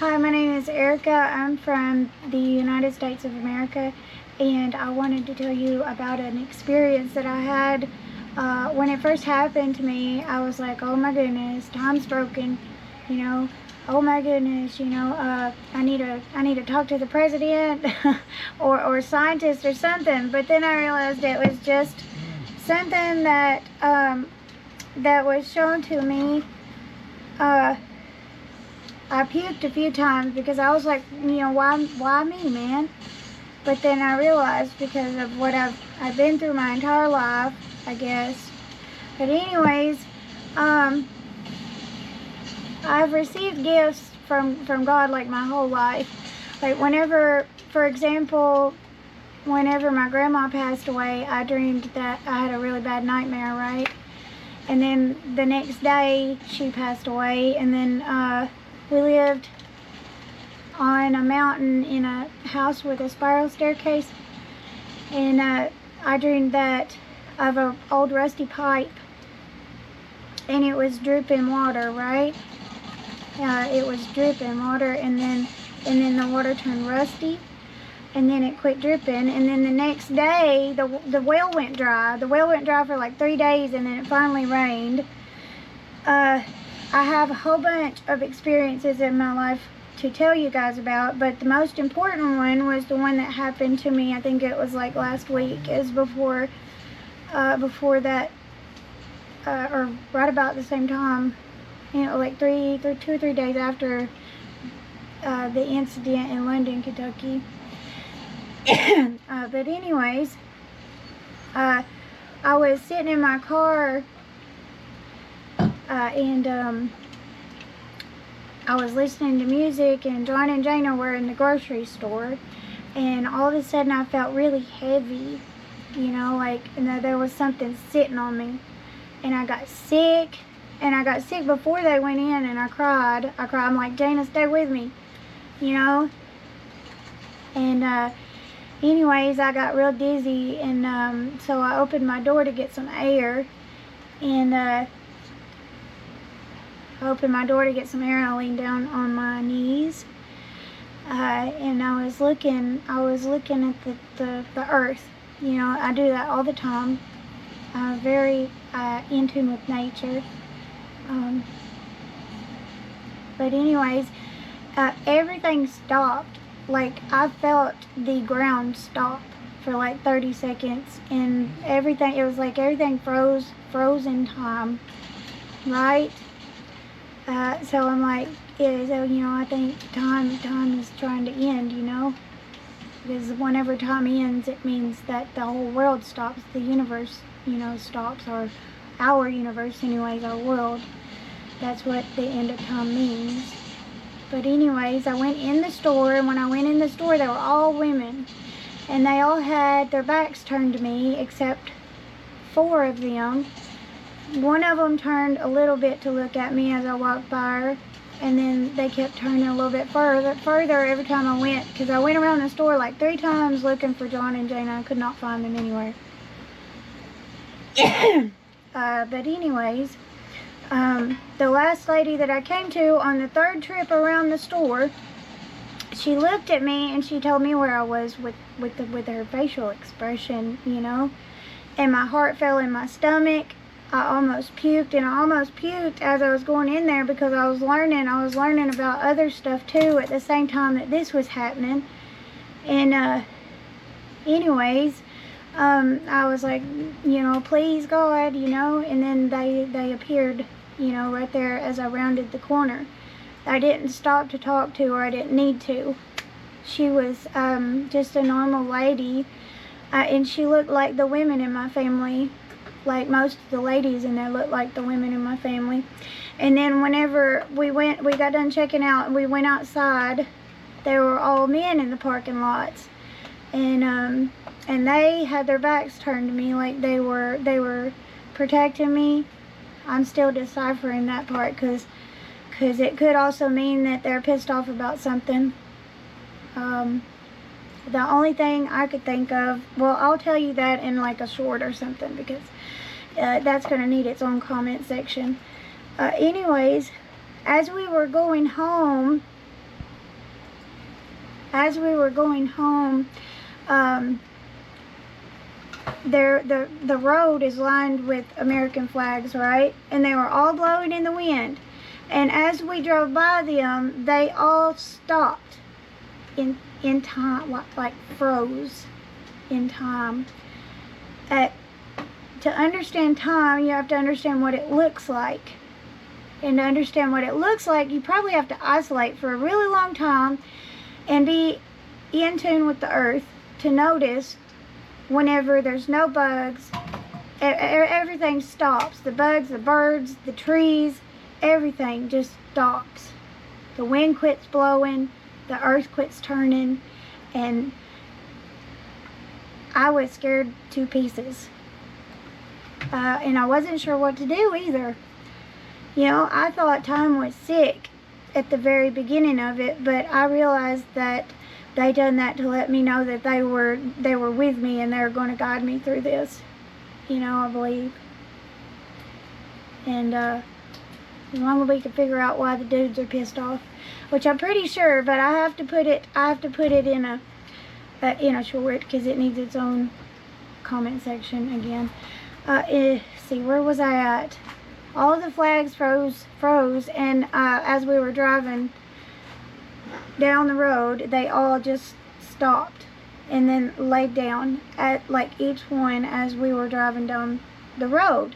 Hi, my name is Erica. I'm from the United States of America, and I wanted to tell you about an experience that I had. When it first happened to me, I was like, oh my goodness, time's broken, you know, oh my goodness, I need to talk to the president or scientist or something. But then I realized it was just something that was shown to me. I puked a few times because I was like, why me, man? But then I realized because of what I've been through my entire life, I guess. But anyways, I've received gifts from God like my whole life. Like whenever, for example, whenever my grandma passed away, I dreamed that I had a really bad nightmare, right? And then the next day she passed away, and then we lived on a mountain in a house with a spiral staircase, and I dreamed that of an old rusty pipe, and it was dripping water, right? It was dripping water, and then the water turned rusty, and then it quit dripping, and then the next day the well went dry. The well went dry for like 3 days, and then it finally rained. I have a whole bunch of experiences in my life to tell you guys about, but the most important one was the one that happened to me. I think it was like last week, is before that, or right about the same time, like 2 or 3 days after the incident in London, Kentucky. But anyways, I was sitting in my car, and I was listening to music, and John and Jana were in the grocery store, and all of a sudden I felt really heavy, and there was something sitting on me, and I got sick, before they went in, and I cried. I'm like, Jana, stay with me, and anyways, I got real dizzy, and so I opened my door to get some air, and I leaned down on my knees, and I was looking at the earth. I do that all the time. Very in tune with nature. But anyways, everything stopped. Like, I felt the ground stop for like 30 seconds, and it was like everything froze in time, right? So I'm like, I think time is trying to end, because whenever time ends, it means that the whole world stops, the universe, stops, or our universe anyways, our world. That's what the end of time means. But anyways, I went in the store, and when I went in the store, they were all women, and they all had their backs turned to me, except 4 of them. One of them turned a little bit to look at me as I walked by her, and then they kept turning a little bit further every time I went, because I went around the store like 3 times looking for John and Jana. I could not find them anywhere. But anyways, the last lady that I came to on the 3rd trip around the store, she looked at me and she told me where I was with her facial expression, and my heart fell in my stomach. I almost puked, and I almost puked as I was going in there, because I was learning about other stuff too at the same time that this was happening. And anyways, I was like, please God, and then they appeared, right there as I rounded the corner. I didn't stop to talk to her. I didn't need to. She was just a normal lady, and she looked like the women in my family. Like most of the ladies in there looked like the women in my family. And then whenever we got done checking out and we went outside, there were all men in the parking lots, and they had their backs turned to me, like they were protecting me. I'm still deciphering that part, because it could also mean that they're pissed off about something. The only thing I could think of, well, I'll tell you that in like a short or something, because that's going to need its own comment section. Anyways, as we were going home, as we were going home, the road is lined with American flags, right? And they were all blowing in the wind. And as we drove by them, they all stopped in time, like froze in time. To understand time, you have to understand what it looks like. And to understand what it looks like, you probably have to isolate for a really long time and be in tune with the earth to notice whenever there's no bugs, everything stops. The bugs, the birds, the trees, everything just stops. The wind quits blowing, the earth quits turning, and I was scared to pieces. And I wasn't sure what to do either. You know, I thought time was sick at the very beginning of it, but I realized that they done that to let me know that they were with me and they were going to guide me through this. You know, I believe. And as long as we can figure out why the dudes are pissed off, which I'm pretty sure, but I have to put it in a short because it needs its own comment section again. See, where was I at? All the flags froze, and as we were driving down the road, they all just stopped and then laid down at like each one as we were driving down the road.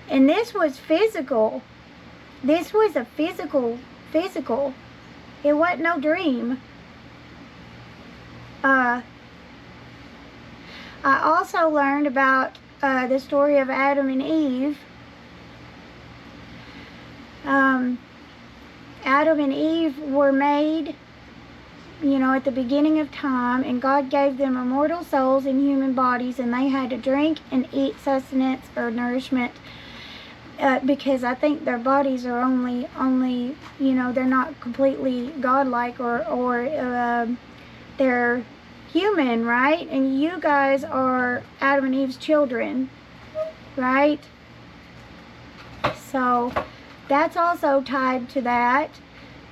And this was physical. This was a physical. It wasn't no dream. I also learned about the story of Adam and Eve. Adam and Eve were made, you know, at the beginning of time, and God gave them immortal souls in human bodies, and they had to drink and eat sustenance or nourishment because I think their bodies are only, you know, they're not completely godlike or they're human, right? And you guys are Adam and Eve's children, right? So that's also tied to that,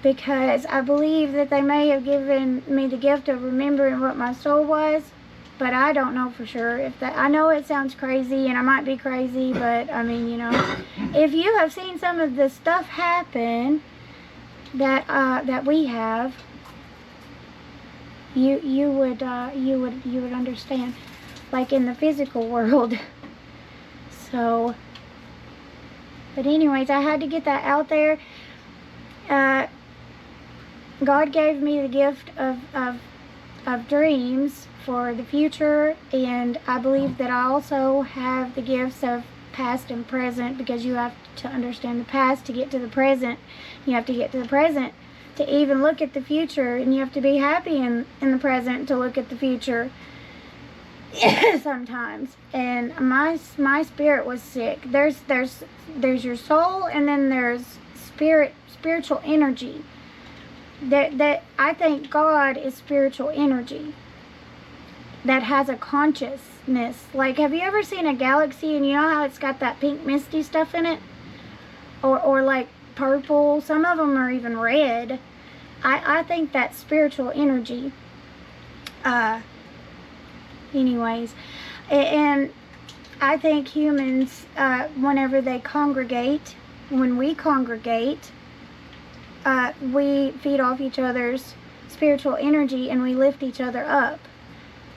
because I believe that they may have given me the gift of remembering what my soul was, but I don't know for sure. I know it sounds crazy, and I might be crazy, but I mean, you know, if you have seen some of the stuff happen that we have, you would understand, like in the physical world. So, but anyways, I had to get that out there. God gave me the gift of dreams for the future, and I believe that I also have the gifts of past and present, because you have to understand the past to get to the present. You have to get to the present to even look at the future, and you have to be happy in the present to look at the future sometimes. And my spirit was sick. There's your soul, and then there's spiritual energy. That I think God is spiritual energy that has a consciousness. Like, have you ever seen a galaxy and you know how it's got that pink misty stuff in it? Or like purple. Some of them are even red. I think that's spiritual energy. Anyways, and I think humans, whenever they congregate, when we congregate, we feed off each other's spiritual energy, and we lift each other up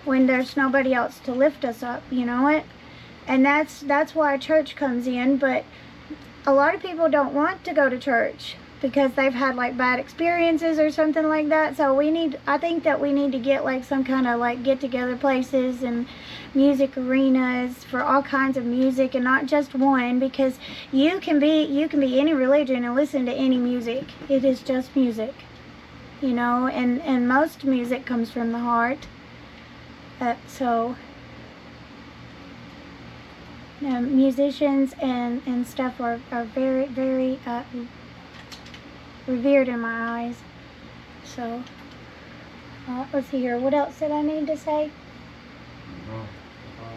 when there's nobody else to lift us up, you know it? And that's why church comes in. But a lot of people don't want to go to church because they've had like bad experiences or something like that. So I think that we need to get like some kind of like get together places and music arenas for all kinds of music, and not just one, because you can be any religion and listen to any music. It is just music, you know, and most music comes from the heart. So musicians and stuff are very, very revered in my eyes. So let's see here. What else did I need to say?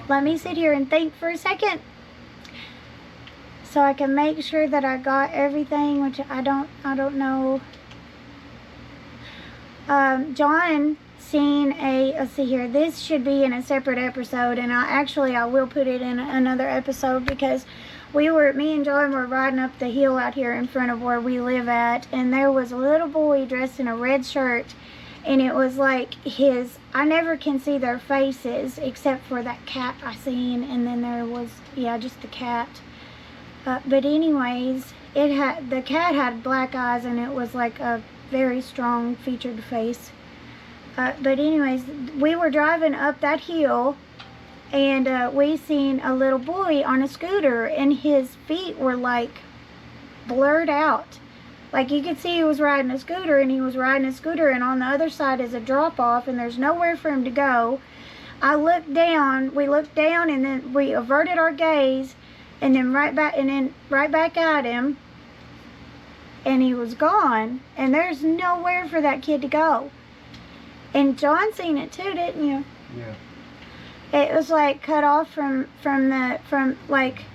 Let me sit here and think for a second, so I can make sure that I got everything, which I don't know. John seen let's see here, this should be in a separate episode, and I will put it in another episode, because me and John were riding up the hill out here in front of where we live at, and there was a little boy dressed in a red shirt, and it was like I never can see their faces except for that cat I seen, and then there was, just the cat. But anyways, the cat had black eyes, and it was like a very strong featured face. But anyways, we were driving up that hill, and we seen a little boy on a scooter, and his feet were like blurred out. Like, you could see he was riding a scooter, and and on the other side is a drop off, and there's nowhere for him to go. We looked down, and then we averted our gaze, and then right back at him, and he was gone, and there's nowhere for that kid to go. And John seen it too, didn't you? Yeah. It was like cut off from like,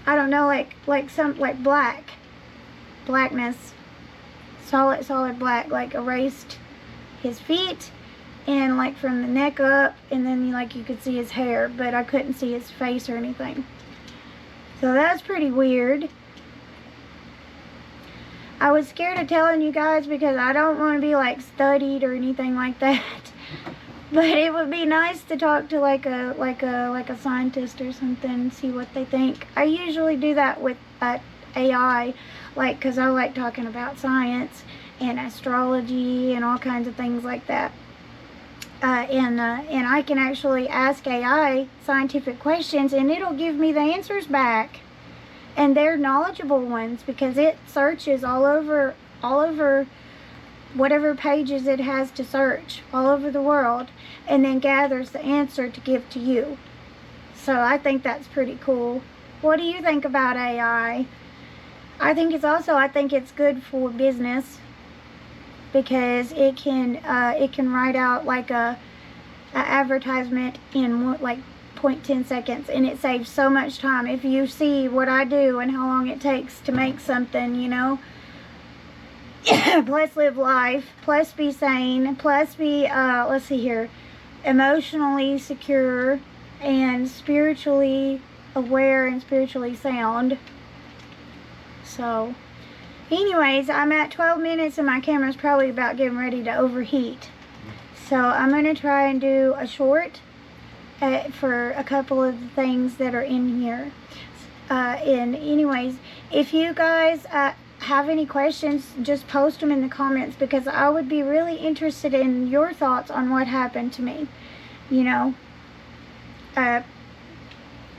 I don't know, like some, like blackness, solid black, like erased his feet, and like from the neck up, and then like you could see his hair, but I couldn't see his face or anything. So that's pretty weird. I was scared of telling you guys because I don't want to be like studied or anything like that. But it would be nice to talk to like a scientist or something and see what they think. I usually do that with AI, like, because I like talking about science and astrology and all kinds of things like that. And I can actually ask AI scientific questions, and it'll give me the answers back. And they're knowledgeable ones, because it searches all over whatever pages it has to search all over the world, and then gathers the answer to give to you. So I think that's pretty cool. What do you think about AI? I think it's good for business, because it can write out like a advertisement in like 0.10 seconds, and it saves so much time. If you see what I do and how long it takes to make something, you know. Plus live life, plus be sane, plus be let's see here, emotionally secure and spiritually aware and spiritually sound. So anyways, I'm at 12 minutes and my camera's probably about getting ready to overheat. So I'm going to try and do a short for a couple of the things that are in here. And anyways, if you guys have any questions, just post them in the comments, because I would be really interested in your thoughts on what happened to me, you know. But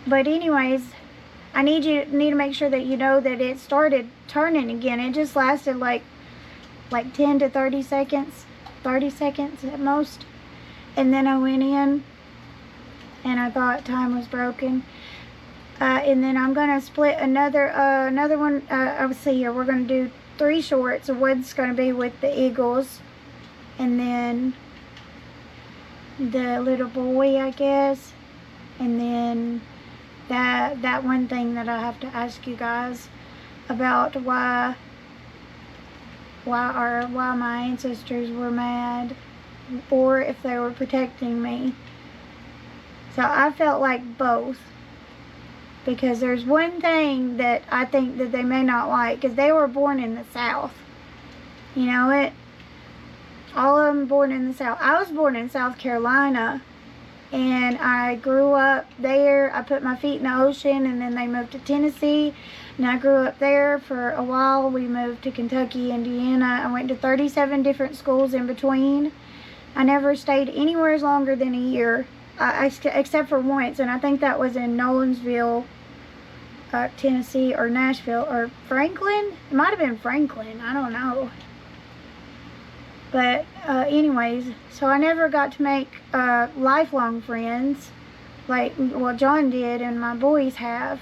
anyways, I need to make sure that you know that it started turning again. It just lasted like 10 to 30 seconds, 30 seconds at most. And then I went in and I thought time was broken. And then I'm going to split another one. Let's see here. We're going to do 3 shorts. One's going to be with the eagles. And then the little boy, I guess. And then that one thing that I have to ask you guys about, why my ancestors were mad, or if they were protecting me. So I felt like both. Because there's one thing that I think that they may not like, because they were born in the South. You know it? All of them born in the South. I was born in South Carolina, and I grew up there. I put my feet in the ocean, and then they moved to Tennessee, and I grew up there for a while. We moved to Kentucky, Indiana. I went to 37 different schools in between. I never stayed anywhere longer than a year, except for once, and I think that was in Nolensville, Tennessee, or Nashville, or Franklin. It might have been Franklin. I don't know. But anyways, so I never got to make lifelong friends, like, well, John did, and my boys have,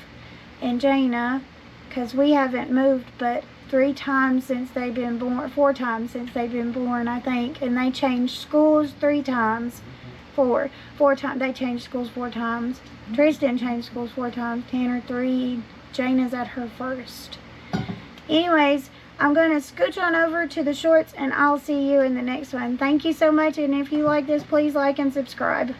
and Jana, because we haven't moved but 3 times since they've been born, 4 times since they've been born, I think, and they changed schools 3 times. 4 times. They changed schools 4 times. Tristan changed schools 4 times. Tanner 3. Jana's at her first. Anyways, I'm going to scooch on over to the shorts, and I'll see you in the next one. Thank you so much, and if you like this, please like and subscribe.